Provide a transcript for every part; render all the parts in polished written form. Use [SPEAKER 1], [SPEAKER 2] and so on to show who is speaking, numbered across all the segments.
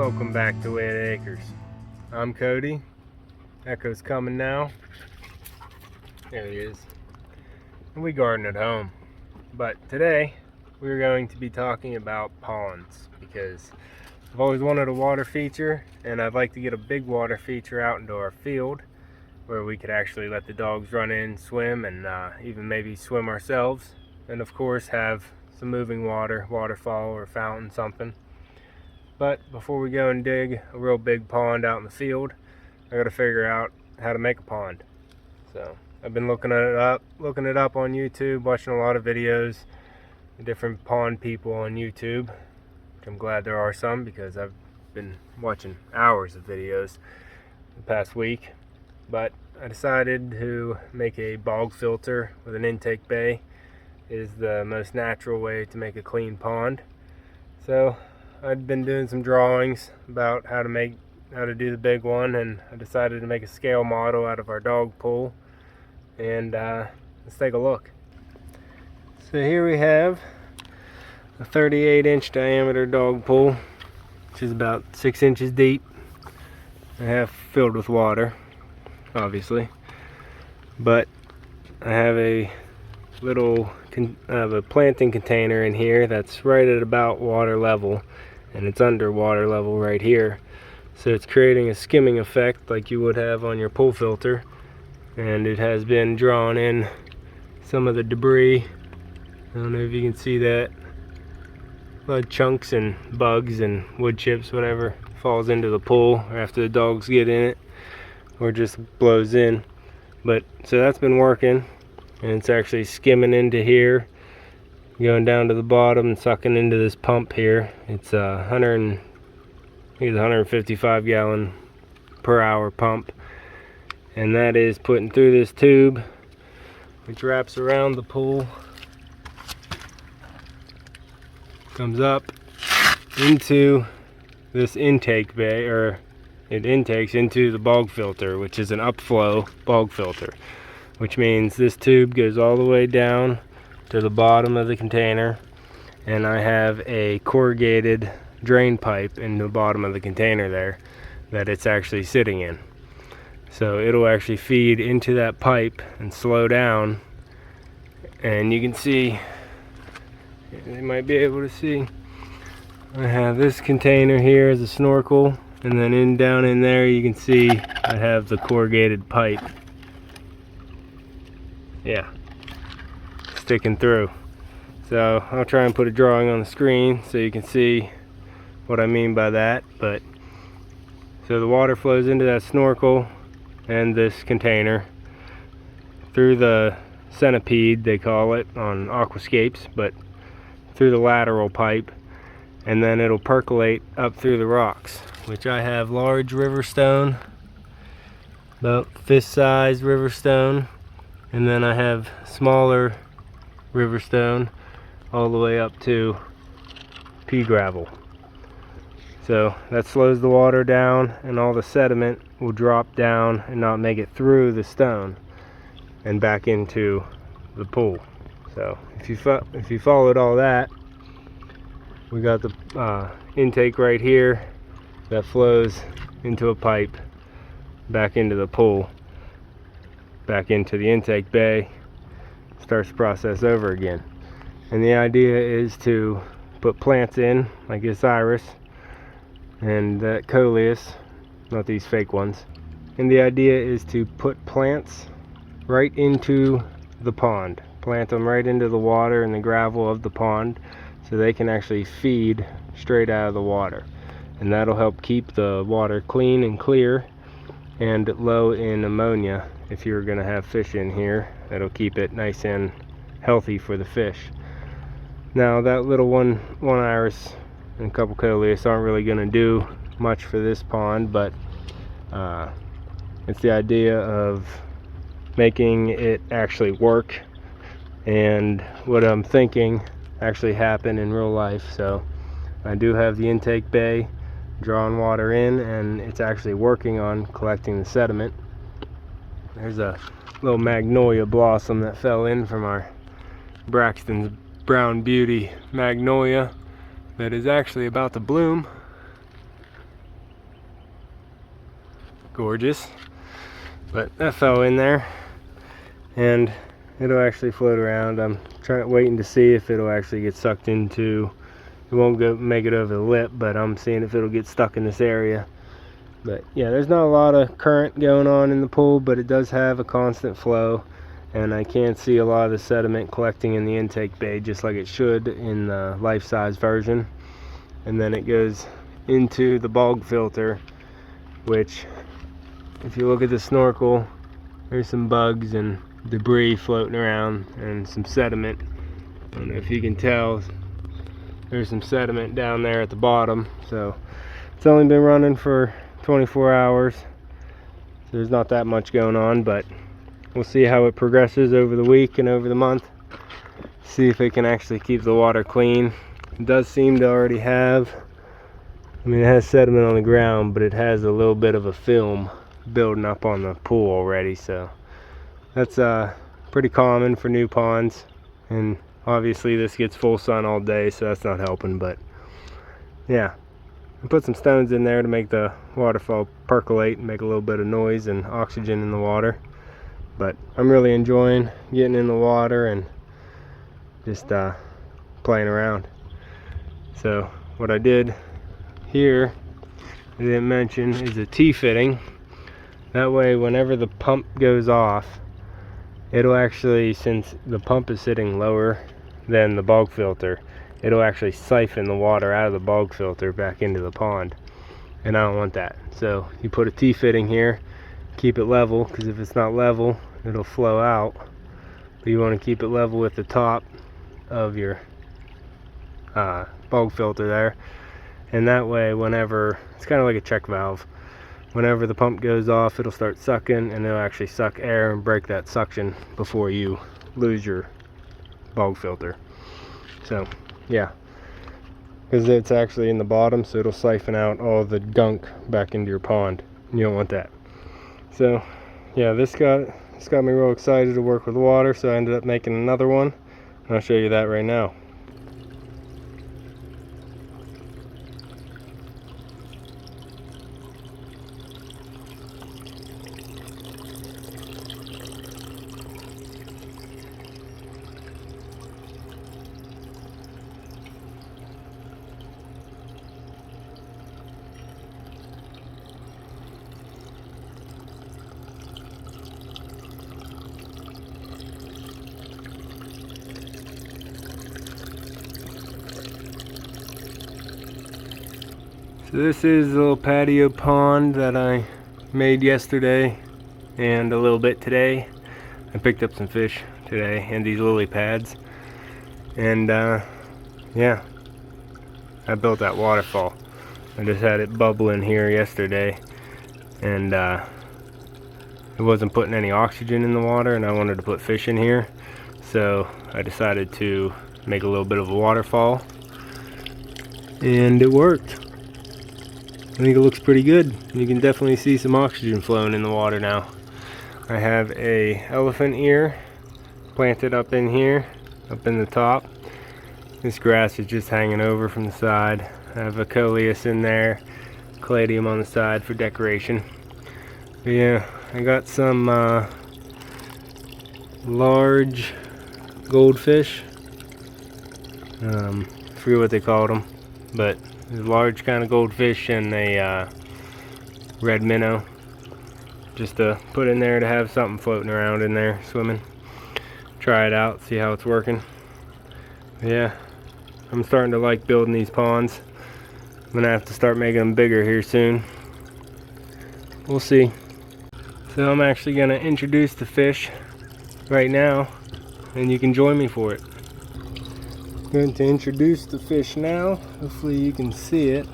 [SPEAKER 1] Welcome back to Whitt Acres. I'm Cody. Echo's coming now. There he is. And we garden at home. But today we're going to be talking about ponds because I've always wanted a water feature, and I'd like to get a big water feature out into our field where we could actually let the dogs run in, swim, and even maybe swim ourselves. And of course have some moving water, waterfall or fountain, something. But before we go and dig a real big pond out in the field, I got to figure out how to make a pond. So I've been looking it up on YouTube, watching a lot of videos, different pond people on YouTube, which I'm glad there are some because I've been watching hours of videos the past week. But I decided to make a bog filter with an intake bay. Is the most natural way to make a clean pond. So I'd been doing some drawings about how to do the big one, and I decided to make a scale model out of our dog pool, and let's take a look. So here we have a 38-inch diameter dog pool, which is about 6 inches deep and half filled with water, obviously. But I have a little planting container in here that's right at about water level, and it's under water level right here, so it's creating a skimming effect like you would have on your pool filter, and it has been drawing in some of the debris. I don't know if you can see that, a lot of chunks and bugs and wood chips, whatever falls into the pool after the dogs get in it or just blows in. But so that's been working, and it's actually skimming into here, going down to the bottom and sucking into this pump here. It's a 155 gallon per hour pump, and that is putting through this tube which wraps around the pool, comes up into this intake bay, or it intakes into the bog filter, which is an upflow bog filter, which means this tube goes all the way down to the bottom of the container, and I have a corrugated drain pipe in the bottom of the container there that it's actually sitting in. So it'll actually feed into that pipe and slow down, and you can see, you might be able to see, I have this container here as a snorkel, and then down in there you can see I have the corrugated pipe. Yeah, sticking through. So I'll try and put a drawing on the screen so you can see what I mean by that. But so the water flows into that snorkel and this container through the centipede, they call it on aquascapes, but through the lateral pipe, and then it'll percolate up through the rocks, which I have large river stone, about fist-sized river stone, and then I have smaller river stone all the way up to pea gravel. So that slows the water down, and all the sediment will drop down and not make it through the stone and back into the pool. So if you followed all that, we got the intake right here that flows into a pipe back into the pool, back into the intake bay, starts the process over again. And the idea is to put plants in, like this iris and that coleus, not these fake ones. And the idea is to put plants right into the pond, plant them right into the water and the gravel of the pond, so they can actually feed straight out of the water. And that'll help keep the water clean and clear and low in ammonia. If you're going to have fish in here, that'll keep it nice and healthy for the fish. Now that little one iris and a couple coleus aren't really going to do much for this pond, but it's the idea of making it actually work and what I'm thinking actually happen in real life. So I do have the intake bay drawing water in, and it's actually working on collecting the sediment. There's a little magnolia blossom that fell in from our Braxton's Brown Beauty magnolia that is actually about to bloom. gorgeous. But that fell in there, and it'll actually float around. I'm waiting to see if it'll actually get sucked into. It won't go make it over the lip, but I'm seeing if it'll get stuck in this area. But yeah, there's not a lot of current going on in the pool, but it does have a constant flow, and I can see a lot of the sediment collecting in the intake bay just like it should in the life-size version. And then it goes into the bog filter, which if you look at the snorkel, there's some bugs and debris floating around and some sediment. I don't know if you can tell, there's some sediment down there at the bottom. So it's only been running for 24 hours. So there's not that much going on, but we'll see how it progresses over the week and over the month. See if it can actually keep the water clean. It does seem to already have, I mean, it has sediment on the ground, but it has a little bit of a film building up on the pool already. So that's pretty common for new ponds, and obviously this gets full sun all day, so that's not helping. But yeah, I put some stones in there to make the waterfall percolate and make a little bit of noise and oxygen in the water. But I'm really enjoying getting in the water and just playing around. So what I did here, I didn't mention, is a T-fitting. That way whenever the pump goes off, it'll actually, since the pump is sitting lower than the bog filter, it'll actually siphon the water out of the bog filter back into the pond, and I don't want that. So you put a T-fitting here, keep it level, because if it's not level, it'll flow out. But you want to keep it level with the top of your bog filter there, and that way whenever, it's kind of like a check valve, whenever the pump goes off, it'll start sucking, and it'll actually suck air and break that suction before you lose your bog filter. So yeah, because it's actually in the bottom, so it'll siphon out all the gunk back into your pond. You don't want that. So yeah, this got me real excited to work with water, so I ended up making another one, and I'll show you that right now. So this is a little patio pond that I made yesterday and a little bit today. I picked up some fish today and these lily pads, and yeah, I built that waterfall. I just had it bubbling here yesterday, and it wasn't putting any oxygen in the water, and I wanted to put fish in here, so I decided to make a little bit of a waterfall, and it worked. I think it looks pretty good. You can definitely see some oxygen flowing in the water now. I have a elephant ear planted up in here, up in the top. This grass is just hanging over from the side. I have a coleus in there, caladium on the side for decoration. But yeah, I got some large goldfish. I forget what they called them, but a large kind of goldfish and a red minnow, just to put in there to have something floating around in there swimming. Try it out, see how it's working. Yeah, I'm starting to like building these ponds. I'm gonna have to start making them bigger here soon. We'll see. So I'm actually gonna introduce the fish right now, and you can join me for it. I'm going to introduce the fish now. Hopefully you can see it.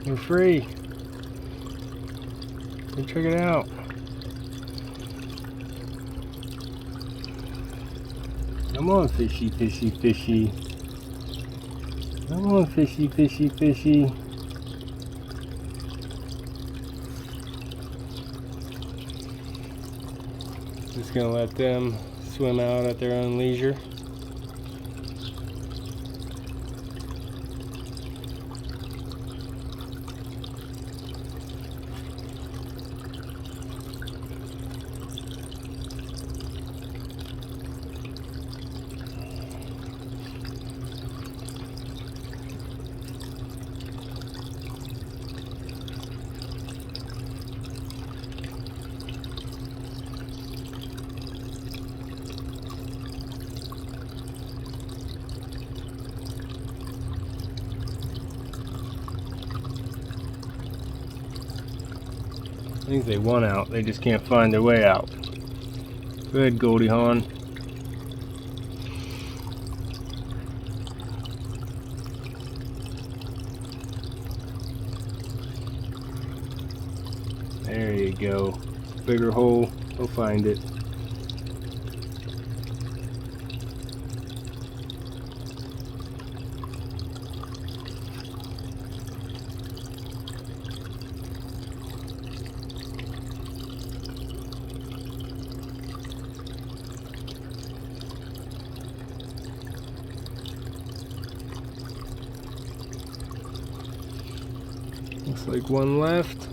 [SPEAKER 1] They're free. Go check it out. Come on, fishy, fishy, fishy. Come on, fishy, fishy, fishy. Just gonna let them swim out at their own leisure. I think they want out, they just can't find their way out. Go ahead, Goldie Hawn. There you go. Bigger hole, we'll find it. Looks like one left.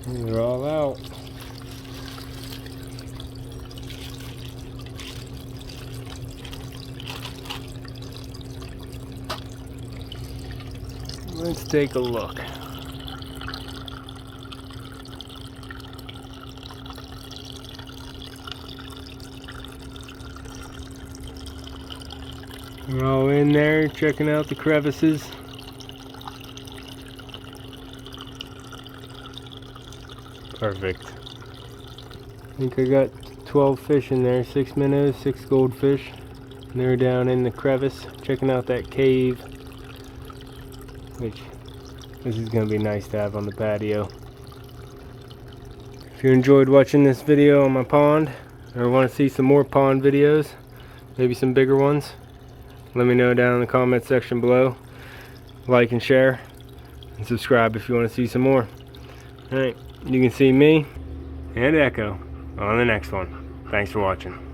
[SPEAKER 1] And they're all out. Let's take a look. We're all in there checking out the crevices. Perfect. I think I got 12 fish in there, 6 minnows, 6 goldfish. And they're down in the crevice checking out that cave, which this is going to be nice to have on the patio. If you enjoyed watching this video on my pond, or want to see some more pond videos, maybe some bigger ones, let me know down in the comment section below. Like and share, and subscribe if you want to see some more. Alright, you can see me and Echo on the next one. Thanks for watching.